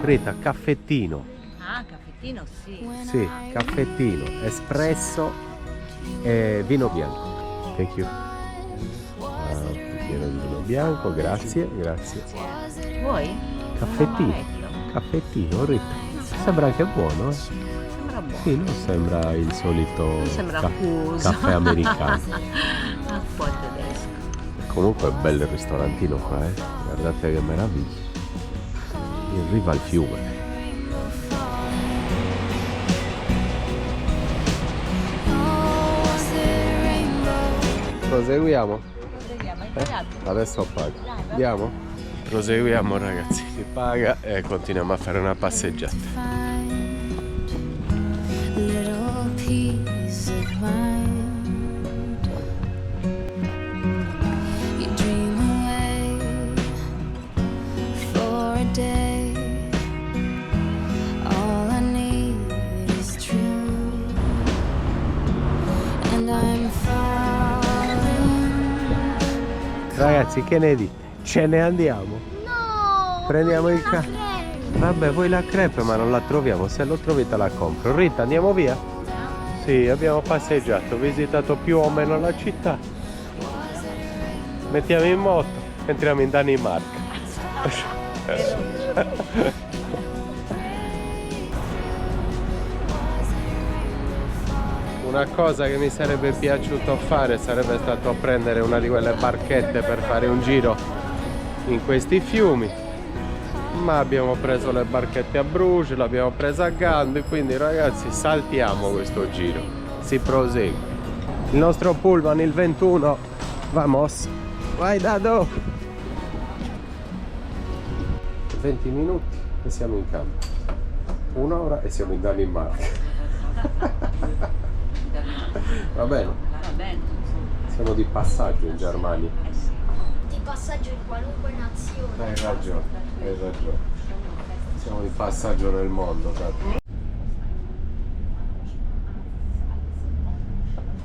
Rita, caffettino. Ah, caffettino sì. Sì, caffettino, espresso e vino bianco. Thank you. Bicchiere di vino bianco, grazie, grazie. Vuoi? Caffettino, caffettino, Rita. Sembra anche buono, eh? Sembra buono. Sì, non sembra il solito Sembra accuso. caffè americano. Un po' tedesco. Comunque è bello il ristorantino qua, eh? Guardate che meraviglia. In riva al fiume. Proseguiamo? Proseguiamo, hai pagato? Adesso pago. Andiamo? Proseguiamo ragazzi. Si paga e continuiamo a fare una passeggiata. Little piece of mind. You dream away for a day. All I need is true, and I'm falling. Ragazzi, che ne dite? Ce ne andiamo? No! Prendiamo il carro. Vabbè, voi la crepe ma non la troviamo. Se lo trovi te la compro. Rita, andiamo via? Sì, abbiamo passeggiato, visitato più o meno la città. Mettiamo in moto, entriamo in Danimarca. Una cosa che mi sarebbe piaciuto fare sarebbe stato prendere una di quelle barchette per fare un giro in questi fiumi, ma abbiamo preso le barchette a Bruges, l'abbiamo presa a Gand, quindi ragazzi saltiamo questo giro, si prosegue. Il nostro pullman, il 21, vamos, vai Dado! 20 minuti e siamo in campo, un'ora e siamo in Danimarca. Va bene, Va bene. siamo di passaggio in Germania. Sì. Di passaggio in qualunque nazione. Hai ragione, hai ragione. Siamo di passaggio nel mondo, guarda.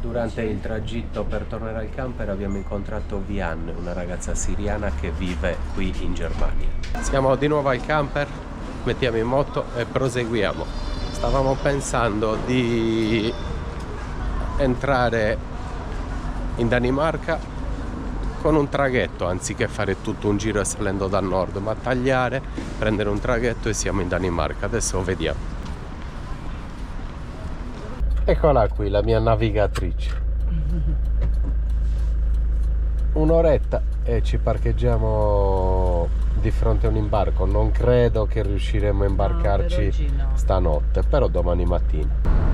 Durante il tragitto per tornare al camper abbiamo incontrato Vian, una ragazza siriana che vive qui in Germania. Siamo di nuovo al camper, mettiamo in moto e proseguiamo. Stavamo pensando di entrare in Danimarca con un traghetto anziché fare tutto un giro salendo dal nord, ma tagliare, prendere un traghetto e siamo in Danimarca. Adesso vediamo. Eccola qui la mia navigatrice. Un'oretta e ci parcheggiamo di fronte a un imbarco. Non credo che riusciremo a imbarcarci per oggi no. stanotte, però domani mattina.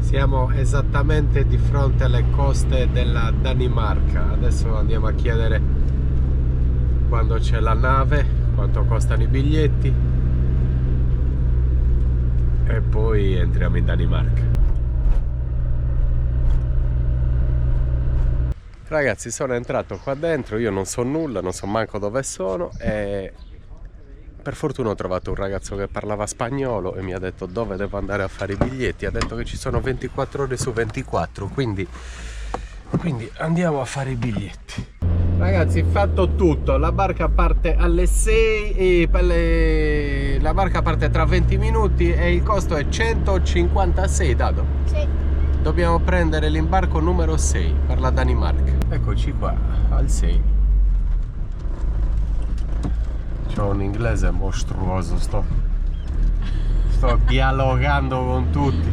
Siamo esattamente di fronte alle coste della Danimarca. Adesso andiamo a chiedere quando c'è la nave, quanto costano i biglietti e poi entriamo in Danimarca. Ragazzi, sono entrato qua dentro, io non so nulla, non so manco dove sono e per fortuna ho trovato un ragazzo che parlava spagnolo e mi ha detto dove devo andare a fare i biglietti. Ha detto che ci sono 24 ore su 24, quindi andiamo a fare i biglietti. Ragazzi, fatto tutto, la barca parte alle 6 e la barca parte tra 20 minuti e il costo è 156, Dado? Sì. Dobbiamo prendere l'imbarco numero 6 per la Danimarca. Eccoci qua, al 6. C'ho un inglese mostruoso, sto dialogando con tutti.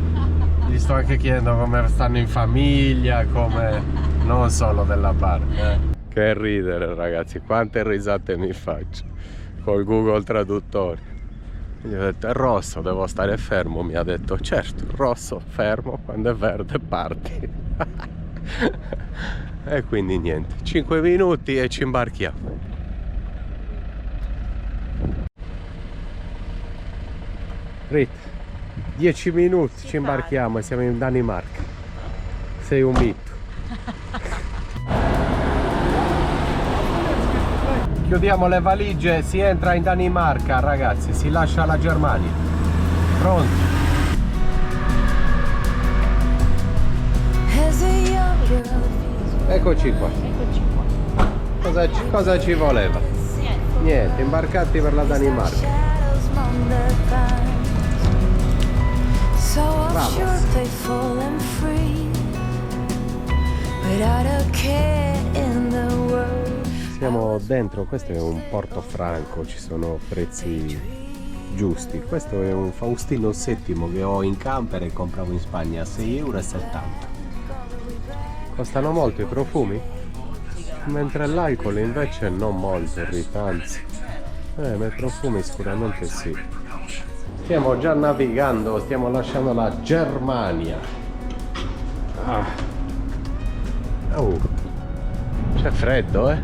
Gli sto anche chiedendo come stanno in famiglia, come non solo della barca. Che ridere ragazzi, quante risate mi faccio col Google Traduttore. Gli ho detto è rosso, devo stare fermo, mi ha detto certo, rosso, fermo, quando è verde parti. E quindi niente, 5 minuti e ci imbarchiamo. Rit, 10 minuti ci imbarchiamo e siamo in Danimarca. Sei un mito. Chiudiamo le valigie, si entra in Danimarca ragazzi, si lascia la Germania. Pronti? As a young Eccoci qua. Eccoci qua. Cosa ci voleva? Niente, imbarcati per la Danimarca. Shadows mourn the vines. So Vamos. offshore, playful and free, without a care in the world. Siamo dentro, questo è un Portofranco, ci sono prezzi giusti. Questo è un Faustino VII che ho in camper e compravo in Spagna a 6,70 euro. Costano molto i profumi? Mentre l'alcol invece non molto, irritanti. Ma i profumi sicuramente sì. Stiamo già navigando, stiamo lasciando la Germania. C'è freddo,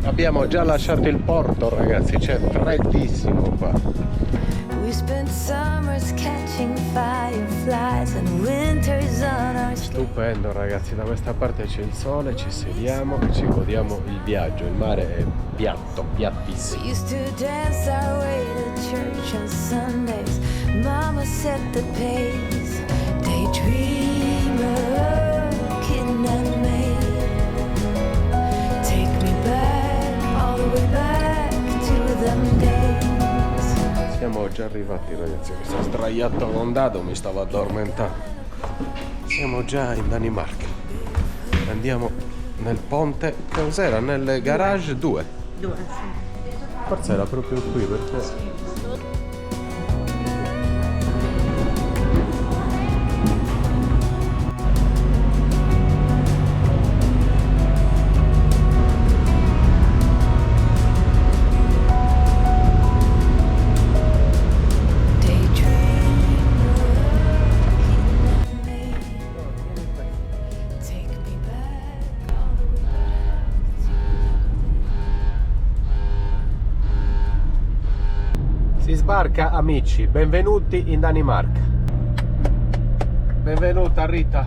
Abbiamo già lasciato il porto, ragazzi, c'è freddissimo qua. We spent summers catching fireflies and winters on our street. Stupendo, ragazzi, da questa parte c'è il sole, ci sediamo e ci godiamo il viaggio. Il mare è piatto, piattissimo. We used to dance our way to church on Sundays. Mama set the pace. Daydreamer, kitten and maid. Take me back, all the way back to them days. Siamo già arrivati, ragazzi, mi sono sdraiato con Dado, mi stavo addormentando. Siamo già in Danimarca. Andiamo nel ponte, cos'era? Nel garage 2. Forse era proprio qui perché... Si sbarca, amici, benvenuti in Danimarca. Benvenuta Rita.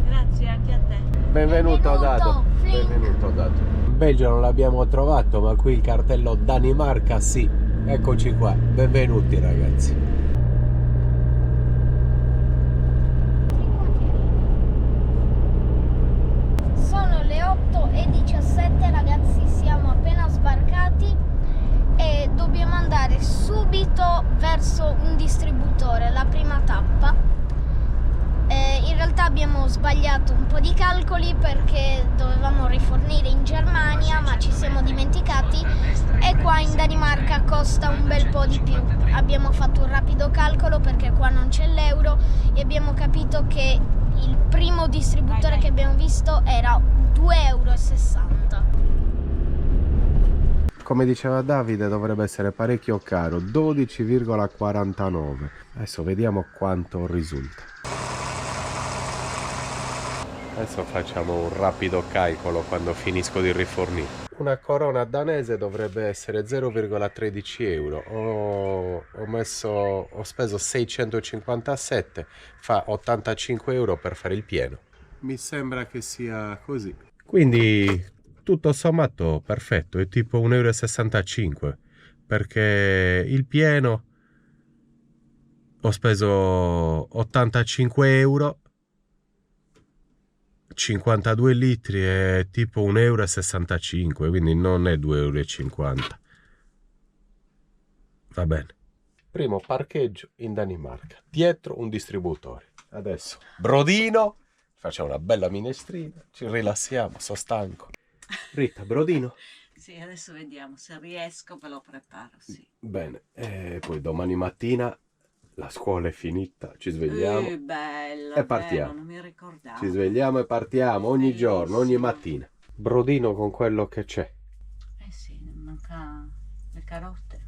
Grazie anche a te. Benvenuto Benvenuto, Dado. Flynn. Benvenuto Dado. In Belgio non l'abbiamo trovato, ma qui il cartello Danimarca sì. Eccoci qua. Benvenuti ragazzi. Sono le 8:17, ragazzi, siamo appena sbarcati e dobbiamo andare subito verso un distributore, la prima tappa. In realtà abbiamo sbagliato un po' di calcoli perché dovevamo rifornire in Germania, ma ci siamo dimenticati e qua in Danimarca costa un bel po' di più. Abbiamo fatto un rapido calcolo perché qua non c'è l'euro e abbiamo capito che il primo distributore che abbiamo visto era 2,60 euro. Come diceva Davide, dovrebbe essere parecchio caro, 12,49. Adesso vediamo quanto risulta. Adesso facciamo un rapido calcolo quando finisco di rifornire. Una corona danese dovrebbe essere 0,13 euro. Ho speso 657, fa 85 euro per fare il pieno. Mi sembra che sia così. Quindi tutto sommato perfetto, è tipo 1,65 euro, perché il pieno ho speso 85 euro, 52 litri è tipo 1,65 euro, quindi non è 2,50 euro. Va bene. Primo parcheggio in Danimarca, dietro un distributore. Adesso brodino, facciamo una bella minestrina, ci rilassiamo, sono stanco. Rita, brodino? Sì, adesso vediamo se riesco, ve lo preparo, sì. Bene, e poi domani mattina la scuola è finita, ci svegliamo Bello, e partiamo. bello, non mi ricordavo. Ci svegliamo e partiamo ogni giorno, ogni mattina. Brodino con quello che c'è. Sì, manca le carote.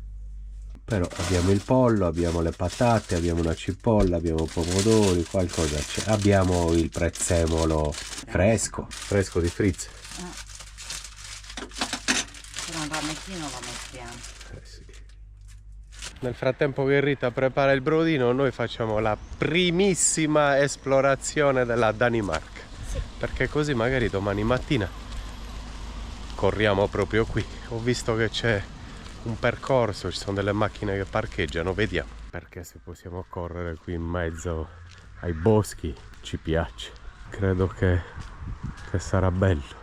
Però abbiamo il pollo, abbiamo le patate, abbiamo una cipolla, abbiamo pomodori, qualcosa c'è. Abbiamo il prezzemolo fresco di Fritz. Però un ramettino lo mettiamo. Sì. Nel frattempo che Rita prepara il brodino, noi facciamo la primissima esplorazione della Danimarca. Sì. Perché così magari domani mattina corriamo proprio qui. Ho visto che c'è un percorso, ci sono delle macchine che parcheggiano, vediamo. Perché se possiamo correre qui in mezzo ai boschi ci piace. Credo che sarà bello.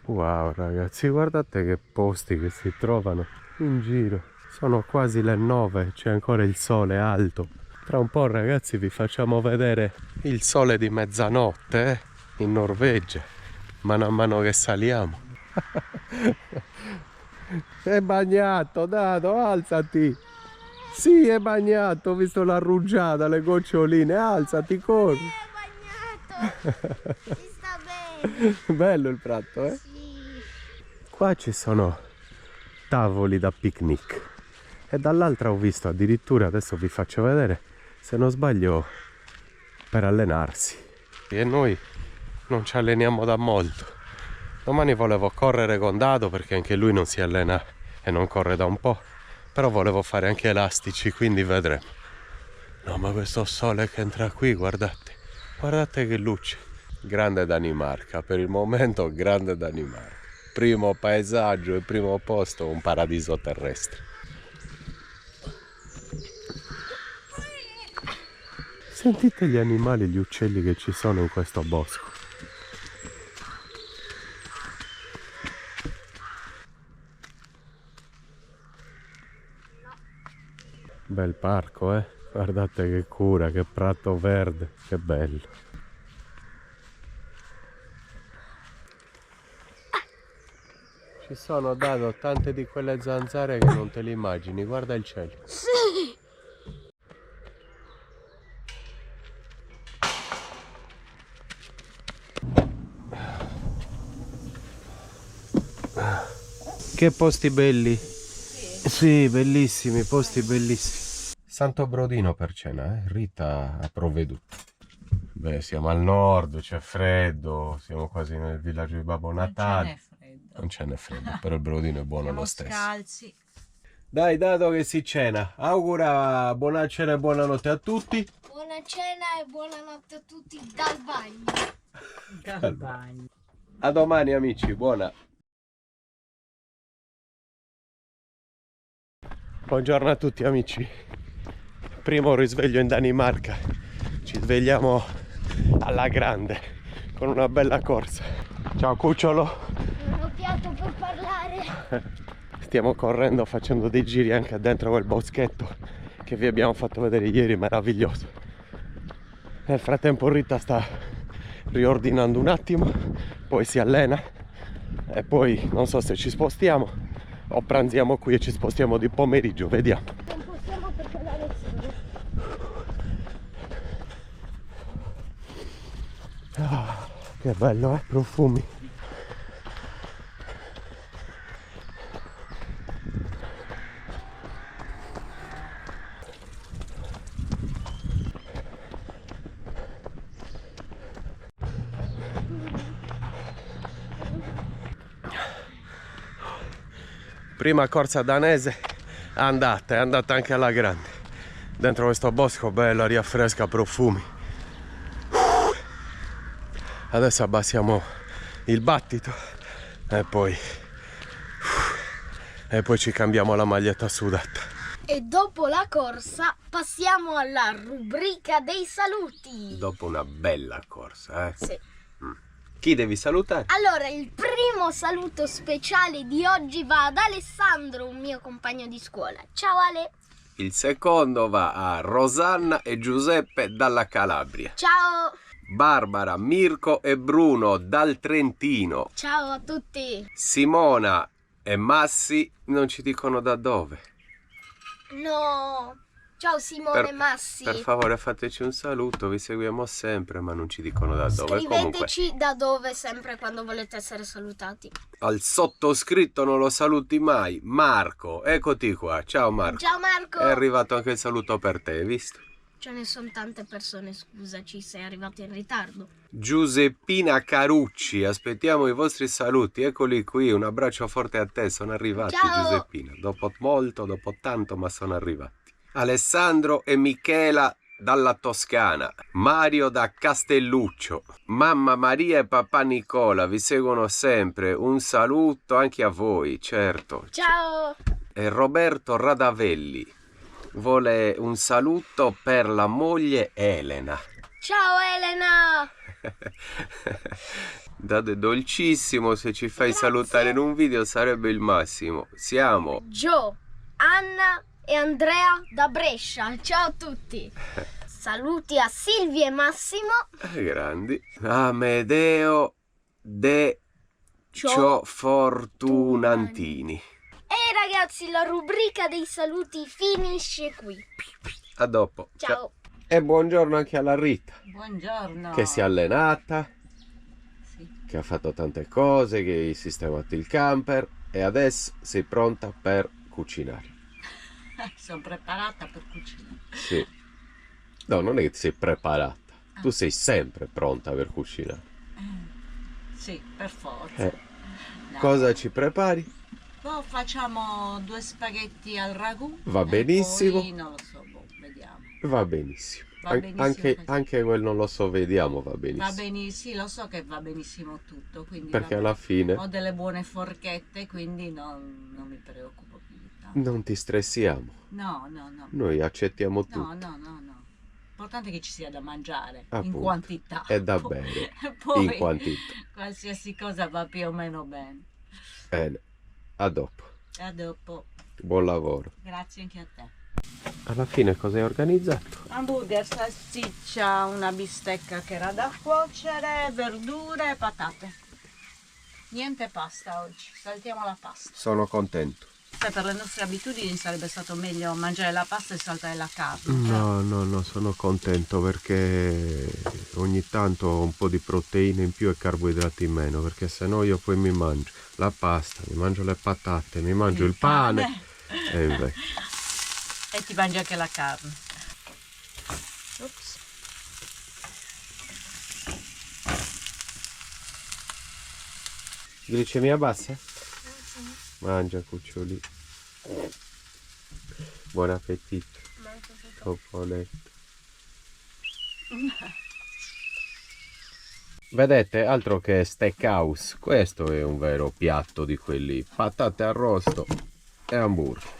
Wow ragazzi, guardate che posti che si trovano in giro. Sono quasi le 9, c'è ancora il sole alto. Tra un po' ragazzi vi facciamo vedere il sole di mezzanotte in Norvegia, mano a mano che saliamo. È bagnato, Dado, alzati! Sì, è bagnato, ho visto la rugiada, le goccioline, alzati, corri! È bagnato! Si sta bene! Bello il prato, eh? Sì. Qua ci sono tavoli da picnic e dall'altra ho visto addirittura, adesso vi faccio vedere, se non sbaglio, per allenarsi. E noi non ci alleniamo da molto. Domani volevo correre con Dado perché anche lui non si allena e non corre da un po', però volevo fare anche elastici, quindi vedremo. No, ma questo sole che entra qui, guardate, guardate che luce. Grande Danimarca, per il momento grande Danimarca. Primo paesaggio e primo posto, un paradiso terrestre. Sentite gli animali, gli uccelli che ci sono in questo bosco. Bel parco, eh? Guardate che cura, che prato verde, che bello. Ci sono, Dado, tante di quelle zanzare che non te le immagini, guarda il cielo. Sì. Che posti belli. Sì, bellissimi, posti bellissimi. Santo Brodino per cena, Rita ha provveduto. Beh, siamo al nord, c'è freddo, siamo quasi nel villaggio di Babbo Natale. Non ce n'è freddo, però il brodino è buono Siamo lo stesso. scalzi. Dai, Dado che si cena. Augura buona cena e buonanotte a tutti. Buona cena e buonanotte a tutti dal bagno. Dal bagno. A domani amici, buona. Buongiorno a tutti amici. Primo risveglio in Danimarca. Ci svegliamo alla grande con una bella corsa. Ciao cucciolo. Non ho fiato per parlare. Stiamo correndo, facendo dei giri anche dentro quel boschetto che vi abbiamo fatto vedere ieri, meraviglioso. Nel frattempo Rita sta riordinando un attimo, poi si allena e poi non so se ci spostiamo o pranziamo qui e ci spostiamo di pomeriggio, vediamo. Non possiamo perché la lezione. Ah, che bello, profumi. Prima corsa danese è andata anche alla grande. Dentro questo bosco bello, aria fresca, profumi. Adesso abbassiamo il battito e poi ci cambiamo la maglietta sudata. E dopo la corsa passiamo alla rubrica dei saluti. Dopo una bella corsa, Sì. Chi devi salutare? Allora, il primo saluto speciale di oggi va ad Alessandro, un mio compagno di scuola. Ciao Ale. Il secondo va a Rosanna e Giuseppe dalla Calabria. Ciao. Barbara, Mirko e Bruno dal Trentino. Ciao a tutti. Simona e Massi non ci dicono da dove. No. Ciao Simone e Massi. Per favore fateci un saluto, vi seguiamo sempre ma non ci dicono da dove. Scriveteci Comunque, da dove sempre quando volete essere salutati. al sottoscritto non lo saluti mai, Marco, eccoti qua, ciao Marco. Ciao Marco. È arrivato anche il saluto per te, hai visto? Ce ne sono tante persone, scusaci, sei arrivato in ritardo. Giuseppina Carucci, aspettiamo i vostri saluti, eccoli qui, un abbraccio forte a te, sono arrivati. Ciao. Giuseppina, dopo molto, dopo tanto, ma sono arrivati. Alessandro e Michela dalla Toscana, Mario da Castelluccio, mamma Maria e papà Nicola vi seguono sempre, un saluto anche a voi, certo. Ciao! E Roberto Radavelli vuole un saluto per la moglie Elena. Ciao Elena! Date dolcissimo, se ci fai Grazie. salutare in un video sarebbe il massimo. Siamo Gio, Anna e Andrea da Brescia. Ciao a tutti! Saluti a Silvia e Massimo. grandi. Amedeo De Fortunantini. E ragazzi, la rubrica dei saluti finisce qui. A dopo. Ciao! E buongiorno anche alla Rita, Buongiorno. che si è allenata, Sì. che ha fatto tante cose, che hai sistemato il camper e adesso sei pronta per cucinare. Sono preparata per cucinare. Sì. No, non è che ti sei preparata, tu sei sempre pronta per cucinare. Sì, per forza. Eh. No. Cosa ci prepari? Boh, facciamo 2 spaghetti al ragù. Va e benissimo. Poi, non lo so, boh, vediamo. Va benissimo. Va benissimo anche, così. anche quel non lo so, vediamo, va benissimo. Va benissimo, sì, lo so che va benissimo tutto, quindi Perché vabbè. alla fine Ho delle buone forchette, quindi non mi preoccupo più di tanto. non ti stressiamo, No. noi accettiamo tutto. No. L'importante è che ci sia da mangiare, in Appunto. quantità. E da Poi- bene, Poi in quantità. qualsiasi cosa va più o meno bene. Bene, a dopo. A dopo. Buon lavoro. Grazie anche a te. Alla fine cosa hai organizzato? Hamburger, salsiccia, una bistecca che era da cuocere, verdure e patate. Niente pasta oggi, saltiamo la pasta. Sono contento. Sai, per le nostre abitudini sarebbe stato meglio mangiare la pasta e saltare la carne. No, sono contento perché ogni tanto un po' di proteine in più e carboidrati in meno, perché se no io poi mi mangio la pasta, mi mangio le patate, mi mangio il pane e invece. E ti mangi anche la carne. Ops. Glicemia bassa? Mangia cuccioli. Buon appetito. Toponetto. Vedete, altro che steakhouse, questo è un vero piatto di quelli, patate arrosto e hamburger,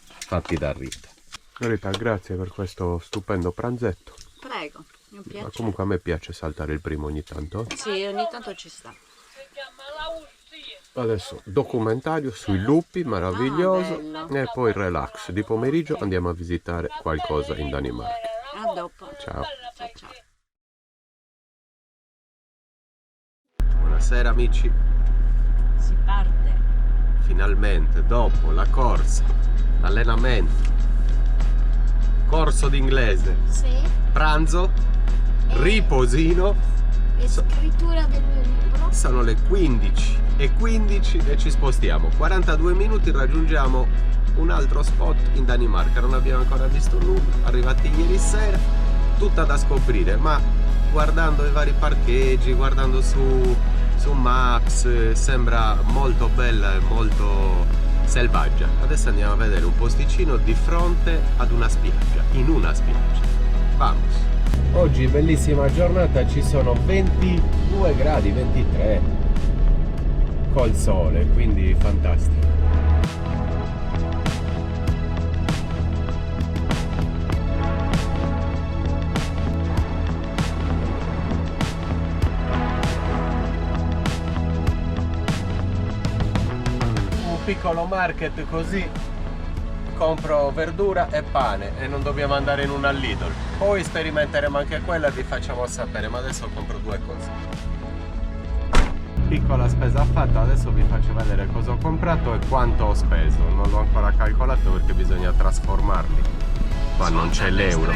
fatti da Rita. Rita, grazie per questo stupendo pranzetto. Prego, mi Ma piace. comunque a me piace saltare il primo ogni tanto. Sì, ogni tanto ci sta. Adesso documentario sui lupi, meraviglioso, bello. e poi relax. Di pomeriggio andiamo a visitare qualcosa in Danimarca. A dopo. Ciao. Ciao. Buonasera amici, Si parte. finalmente dopo la corsa, l'allenamento, corso d'inglese, Sì. pranzo, riposino, E scrittura del mio libro. sono le 15:15 e ci spostiamo. 42 minuti raggiungiamo un altro spot in Danimarca, non abbiamo ancora visto nulla, arrivati ieri sera, tutta da scoprire, ma guardando i vari parcheggi, guardando su Maps, sembra molto bella e molto selvaggia. Adesso andiamo a vedere un posticino di fronte ad una spiaggia, in una spiaggia. Vamos! Oggi bellissima giornata, ci sono 22 gradi, 23 col sole, quindi fantastico. Un piccolo market così compro verdura e pane e non dobbiamo andare in una Lidl. Poi sperimenteremo anche quella e vi facciamo sapere, ma adesso compro 2 cose. Piccola spesa fatta, adesso vi faccio vedere cosa ho comprato e quanto ho speso. Non l'ho ancora calcolato perché bisogna trasformarli. Qua non c'è l'euro.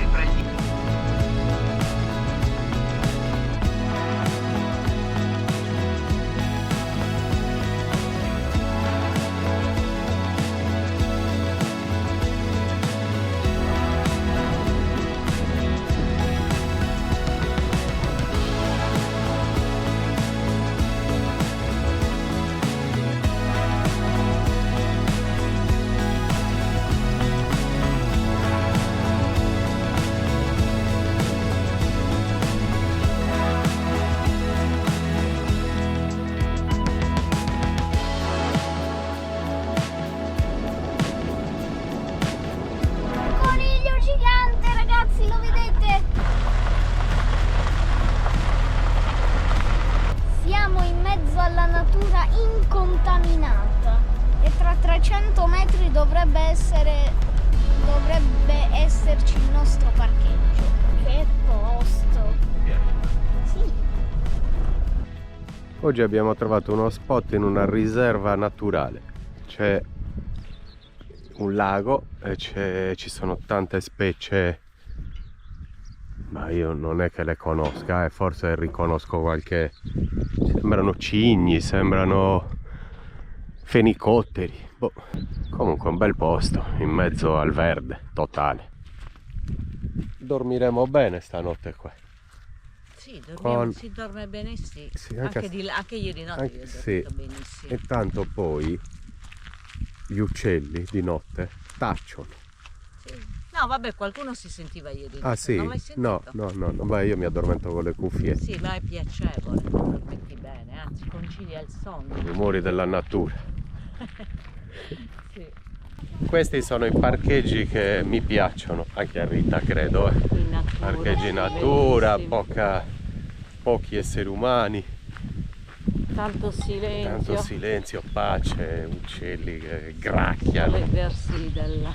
incontaminata e tra 300 metri dovrebbe esserci il nostro parcheggio. Che posto! Sì. Oggi abbiamo trovato uno spot in una riserva naturale. C'è un lago e ci sono tante specie, ma io non è che le conosca, forse riconosco qualche... sembrano cigni, sembrano fenicotteri. Boh. Comunque un bel posto in mezzo al verde totale. Dormiremo bene stanotte qua. Sì, dormiamo, si dorme bene, sì. Anche ieri notte io ho dormito benissimo. E tanto poi gli uccelli di notte tacciono. Sì. No, vabbè, qualcuno si sentiva ieri. Ah sì? Non l'hai sentito? No, beh, io mi addormento con le cuffie. Sì, ma è piacevole, dormiti bene, anzi concilia il sonno. I rumori della natura. Sì. Questi sono i parcheggi che mi piacciono, anche a Rita credo. In natura. Parcheggi in natura, bellissimi. pochi esseri umani. Tanto Silenzio, pace, uccelli che gracchiano. Le versi degli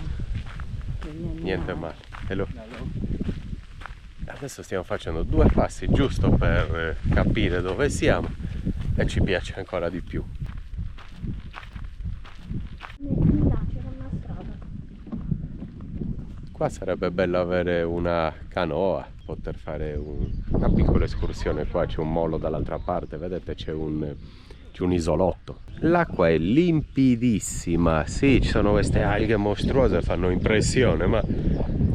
Niente male. Hello. Adesso stiamo facendo 2 passi giusto per capire dove siamo e ci piace ancora di più. Là c'era una strada. Qua sarebbe bello avere una canoa, poter fare una piccola escursione. Qua c'è un molo dall'altra parte, vedete c'è un isolotto. L'acqua è limpidissima, sì, ci sono queste alghe mostruose, fanno impressione, ma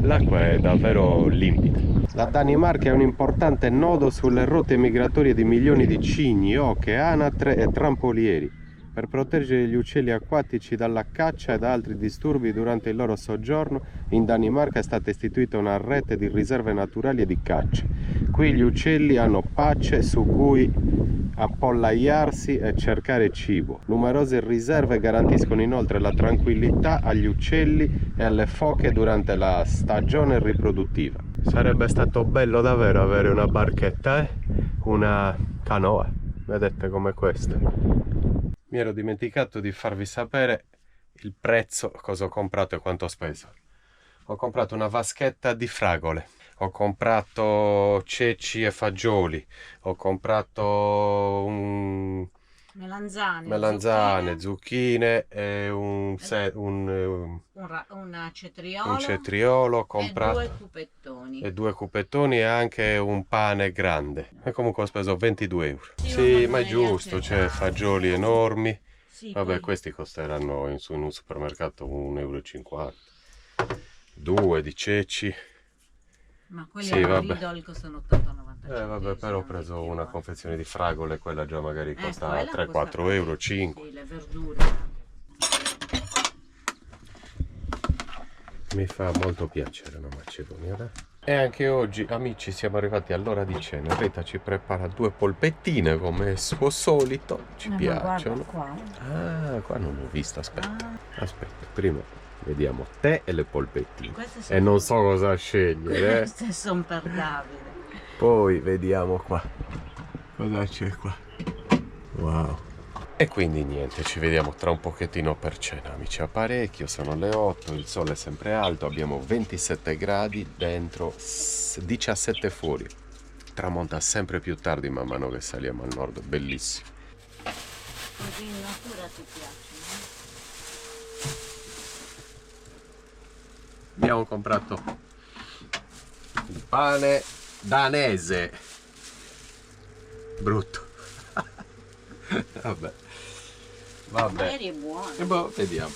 l'acqua è davvero limpida. La Danimarca è un importante nodo sulle rotte migratorie di milioni di cigni, oche, anatre e trampolieri. Per proteggere gli uccelli acquatici dalla caccia e da altri disturbi durante il loro soggiorno, in Danimarca è stata istituita una rete di riserve naturali e di caccia. Qui gli uccelli hanno pace su cui appollaiarsi e cercare cibo. Numerose riserve garantiscono inoltre la tranquillità agli uccelli e alle foche durante la stagione riproduttiva. Sarebbe stato bello davvero avere una barchetta, una canoa, vedete come questa. Mi ero dimenticato di farvi sapere il prezzo, cosa ho comprato e quanto ho speso. Ho comprato una vaschetta di fragole, ho comprato ceci e fagioli, ho comprato melanzane, zucchine e un cetriolo, ho comprato e 2 cupettoni. 2 cupettoni e anche un pane grande. E comunque ho speso 22 euro. Sì, ma è giusto, c'è fagioli enormi. Sì, Vabbè, poi... questi costeranno in un supermercato 1,50 euro. 2 di ceci. Ma quelli sì, al Lidl costano 80-90 vabbè, però ho preso una confezione di fragole, quella già magari costa quella 3-4 costa euro, 5. Sì, le verdure. Mi fa molto piacere la Macedonia. E anche oggi, amici, siamo arrivati all'ora di cena. Rita ci prepara 2 polpettine come suo solito. Ci piacciono. Qua. Ah, qua non l'ho vista, aspetta. Aspetta, prima vediamo te e le polpettine. E non so cosa scegliere. Queste sono per Davide. Poi vediamo qua. Cosa c'è qua? Wow. E quindi niente, ci vediamo tra un pochettino per cena, amici. Apparecchio, sono le 8, il sole è sempre alto, abbiamo 27 gradi dentro, 17 fuori. Tramonta sempre più tardi man mano che saliamo al nord, bellissimo. Così in natura ti piace, no? Abbiamo comprato il pane danese. Brutto. Vabbè. Magari è buono. E boh, vediamo.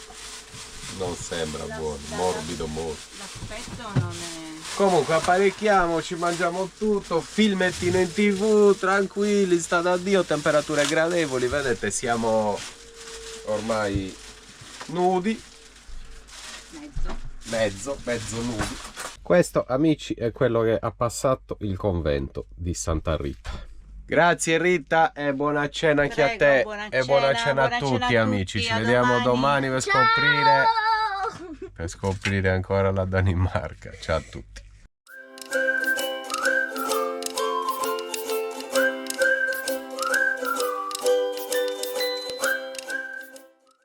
Non sembra buono, morbido. L'aspetto non è... Comunque apparecchiamoci, mangiamo tutto, filmettino in TV, tranquilli, sta da Dio, temperature gradevoli, vedete siamo ormai nudi. Mezzo nudi. Questo, amici, è quello che ha passato il convento di Santa Rita. Grazie Rita e buona cena anche a te e buona cena a tutti, amici. Ci vediamo domani per scoprire ancora la Danimarca. Ciao a tutti.